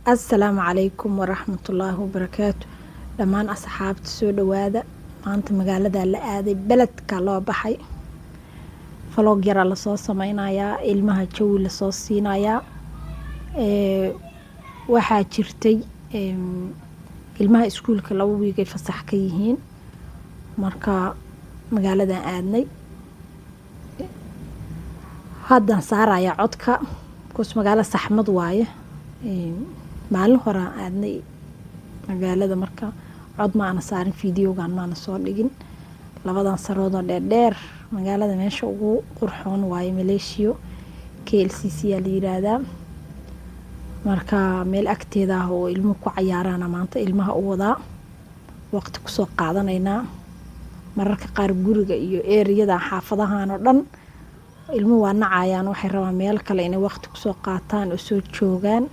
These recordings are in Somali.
السلام عليكم ورحمة الله وبركاته. دمان أصحابتي soo dhawaada. maanta magaalada la aaday beledka loo baxay vlog yara la soo sameynayaa ilmaha jawi la soo siinayaa waxaa jirtay ilmaha iskuulka 2 wiig ay fasax ka yihiin marka magaaladan aadnay haddaan saaraya codka because magaalo saxmad waaye maalin hore aadnay magaalada marka cod ma ana saarin fiidiyogan ma ana soo dhigin labadan sarood oo dheer magaalada meesha ugu qurxoon waaye Malaysia KLCC la yiraahdaa marka meel agteeda ah oo ilmuhu ku cayaarana maanta ilmaha u wadaa waqti ku soo qaadanayna mararka qaar guriga iyo area-da xaafadahan oo dhan ilmuhu waa nacayaan waxay rabaan meel kale inay waqti ku soo qaataan oo soo joogaan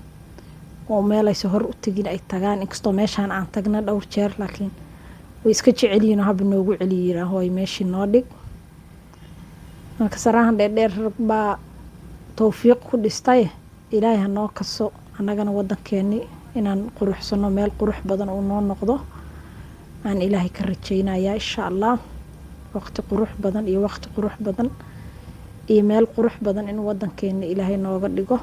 oo meel ay soo hor u tagin ay tagaan inkastoo meeshaan aan tagna dhowr jeer laakiin way iska jeceliin hab noogu celiyira hooy meeshii noo dhig marka sarahan dheer baa tawfiiq ku dhistay ilaahay noo kaso annagana wadankeeni inaan quruxsano meel qurux badan oo noo noqdo aan ilaahay ka rajaynayaa insha Allah waqti qurux badan iyo waqti qurux badan iyo meel qurux badan in wadankeeni ilaahay nooga dhigo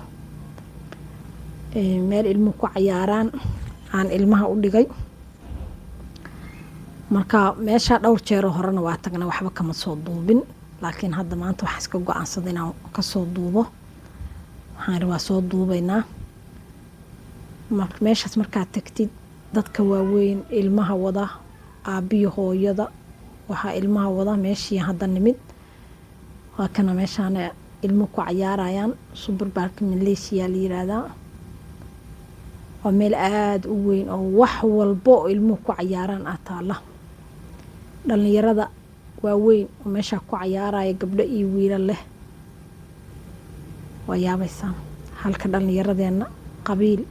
meel ilmuhu ku cayaaraan aan ilmaha u dhigay marka meesha dhowr jeer horena waa tagna waxba kama soo duubin laakiin hadda maanta waxaan iska go'aansaday inaan ka soo duubo waxaan waa soo duubaynaa meeshaas markaad tagtid dadka waaweyn ilmaha wada aabiyo hooyada waxaa ilmaha wada meeshii hadda nimid waa kana meeshaan ilmuhu ku cayaarayaan super park Malaysia la yiraahdaa waa meel aad u weyn oo wax walbo ilmuhu ku cayaaraan taala dhalinyarada waaweyn oo meesha ku cayaaraya gabdho iyo wiilal leh waa yaabaysan halka dhalinyaradeenna qabiil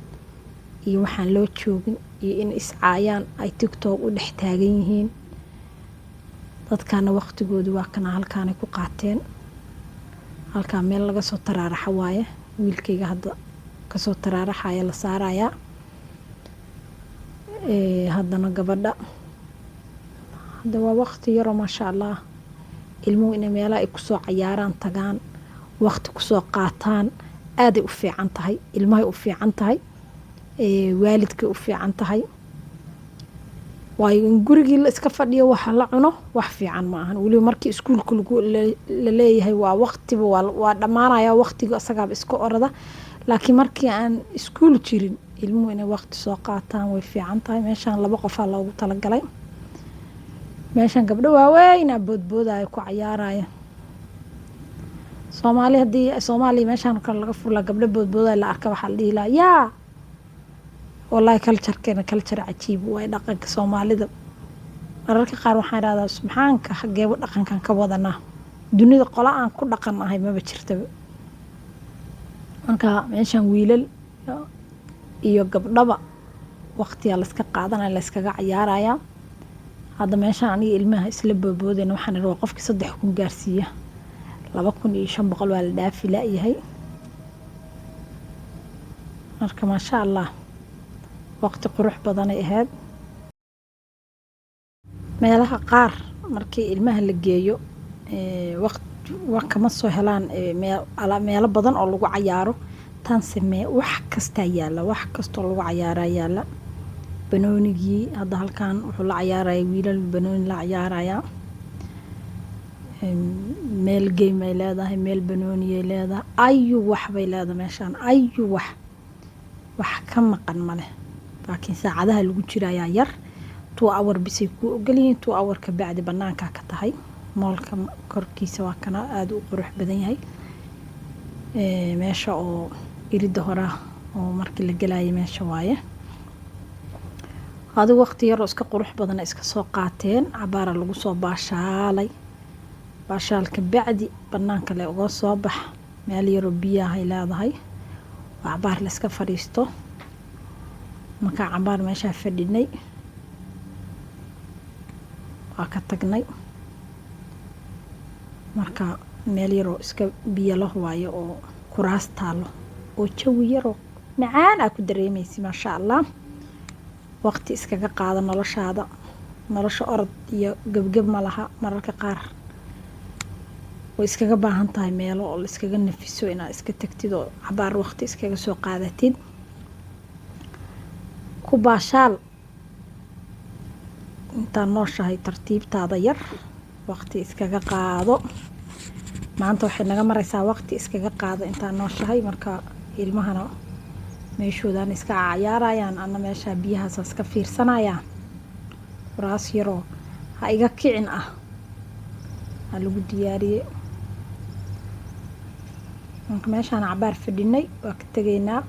iyo waxaan loo joogin iyo in iscaayaan ay TikTok u dhex taagan yihiin dadkana waqtigoodu waa kana halkaan ay ku qaateen halka meel laga soo taraaraxa waaye wiilkayga hadda ka soo taraaraxaya la saaraya haddana gabadha hadda waa waqti yar ma sha Allah ilmuhu inay meelaha ay ku soo cayaaraan tagaan waqti ku soo qaataan aad ay u fiican tahay ilmahay u fiican tahay waalidka u fiican tahay waayo in gurigii la iska fadhiyo waxa la cuno wax fiican ma ahan wali markii iskuulka lagu leeyahay waa waqtiba waa dhamaanaya waqtiga asagaaba iska orada laakiin markii aan iskuul jirin ilmuhu inay waqti soo qaataan way fiican tahay meeshaan 2 qof loogu talagalay meeshaan gabdho waaweyn boodboodayo ku cayaaraya Soomaali meeshaan kale laga furla gabdho boodboodayo la arka waxa la dhihi lahaa yaa wallahi culture cajiib way dhaqanka Soomaalida mararka qaar waxaan raadaa subxaanka xageebo dhaqankan ka wadanaa dunida qola aan ku dhaqan ahay ma jirtaba marka meeshaan wiilal iyo gabdhaba waqtiga la iska qaadanaya la iskaga cayaaraya hadda meeshaan aniga ilmaha isla boodboodayna waxaan rabaa qofkii 3 kun gaarsiiya 2500 waa la dhaafi laayahay marka ma sha Allah waqti qurux badan ay ahayd meelaha qaar markii ilmaha la geeyo waqti kama soo helaan meelo badan oo lagu cayaaro tan samee wax kasta yaala wax kasto lagu cayaaraa yaala banoonigii hadda halkaan wuxuu la cayaaray wiilal banooni la cayaaraya meel game ay leedahay meel banooni ay leedahay ayu wax bay leedahay meeshaan ayu wax ka maqan male laakiin saacadaha lagu jiraaya yar 2 hour bisay ku ogoliin 2 hour ka bacdi banaanka ka tahay moolka korkiisa waa kana aad u qurux badan yahay meesha oo irida hore oo markii la galay meesha waaye hada waqti yar oo iska qurux badan iska soo qaateen cabaara lagu soo baashaalay baashaalka bacdi banaanka la uga soo bax meel yar oo biyaha ay leedahay cabaar la iska fariisto marka cabaar meesha fadhinay waa ka tagnay marka meel yar oo iska biyo la waayo oo kuraas taalo oo jawi yar oo macaan aa ku dareemaysi maasha allah. waqti iskaga qaada noloshaada. nolosha orod iyo gebgeb ma laha, mararka qaar way iskaga baahan tahay meelo oo la iskaga nafiso inaad iska tagtid oo cabaar waqti iskaga soo qaadatid. ku baashaal intaan nooshahay tartiibtaada yar, waqti iskaga qaado. maanta waxay naga maraysaa waqti iskaga qaado intaan nooshahay. marka ilmahana meeshoodan iska cayaarayaan, ana meesha biyahaas iska fiirsanaya. kuraas yaroo ha iga kicin ah ha lagu diyaariyey. marka meeshaan cabaar fadhinay, waa ka tegaynaa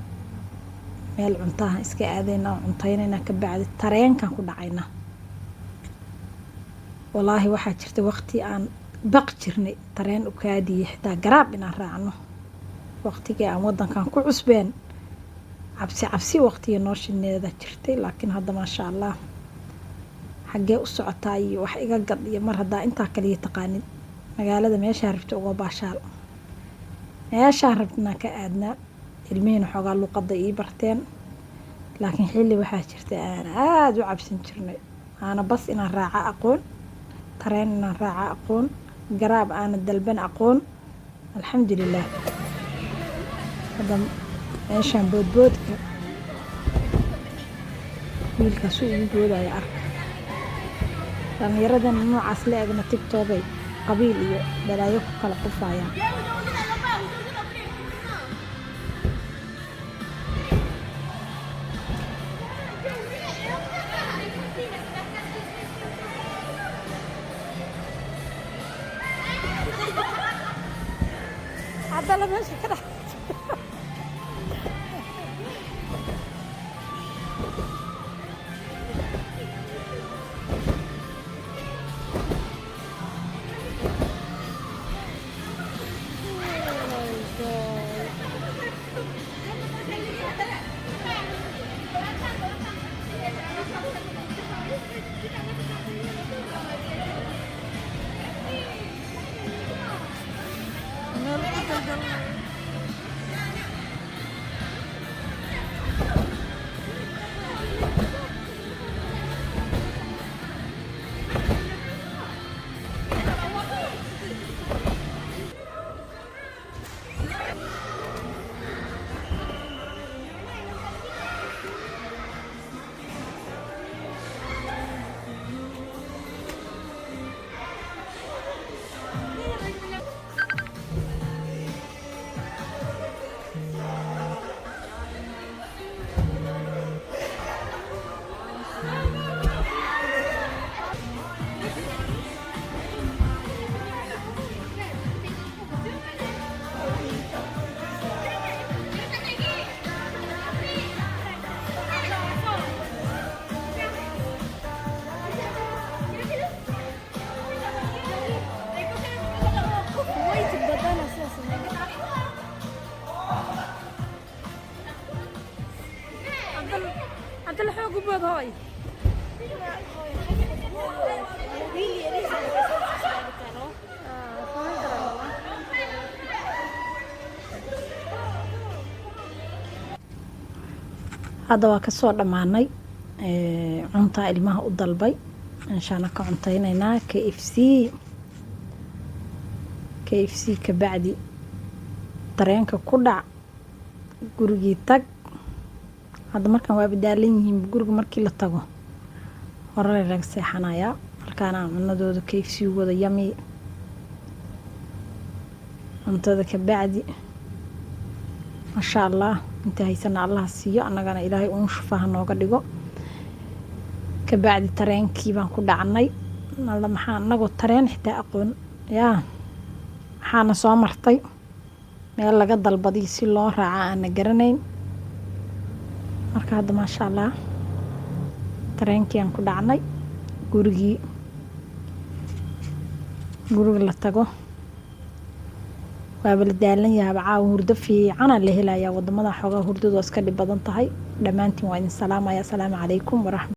meel cuntaha iska aadaynaa, cuntaynayna ka bacdi tareenkan ku dhacayna. wallaahi waxaa jirta waqti aan baq jirnay tareen u kaadiyay xitaa garaab inaan raacno. waqtigii aan wadankan ku cusbeen cabsi waqtiga noo shineeda jirtay, laakiin hadda maasha allah xaggee u socotaa iyo wax iga gad iyo mar haddaa intaa kaliya taqaanid magaalada meeshaa rabta uga baashaal. meeshaan rabnaa ka aadnaa. ilmihiina xoogaa luqadda ii barteen, laakiin xilli waxaa jirta aan aada u cabsan jirnay. aana bas inaan raaca aqoon, tareen inaan raaca aqoon, garaab aana dalban aqoon. alxamdulilah hadda meeshaan boodboodka wiilkaasu ugu boodaya arka. dhallinyaradana noocaas la egna tigtoobay qabiil iyo balaayo ku kala qufayaan. عدالة ماشي كده. عبد الحق بود هاي هذا waa kasoo dhamaanay cunta ilmaha u dalbay inshaana ka cuntaynayna KFC ka bacdi tareenka ku dhac gurigii tag. hadda markaan waa badaalan yihiin guriga markii la tago hore laga seexanayaa. halkaana cunadooda KFC wada yummy cuntada ka bacdi masha allah inta haysana allah siiyo, annagana ilaahay uun shufaaha nooga dhigo. ka bacdi tareenkii baan ku dhacnay. alla maxaa annagoo tareen xitaa aqoon yaa waxaana soo martay meel laga dalbaday si loo raaca aana garanayn. marka hadda maasha allah tareenkii aan ku dhacnay. guriga la tago waaba la daalan yahay. caawa hurdo fiicana la helayaa. wadamada xoogaa hurdadu iska dhib badan tahay. dhammaantiin waa idin salaamaya. asalaamu calaykum waraxmatullahi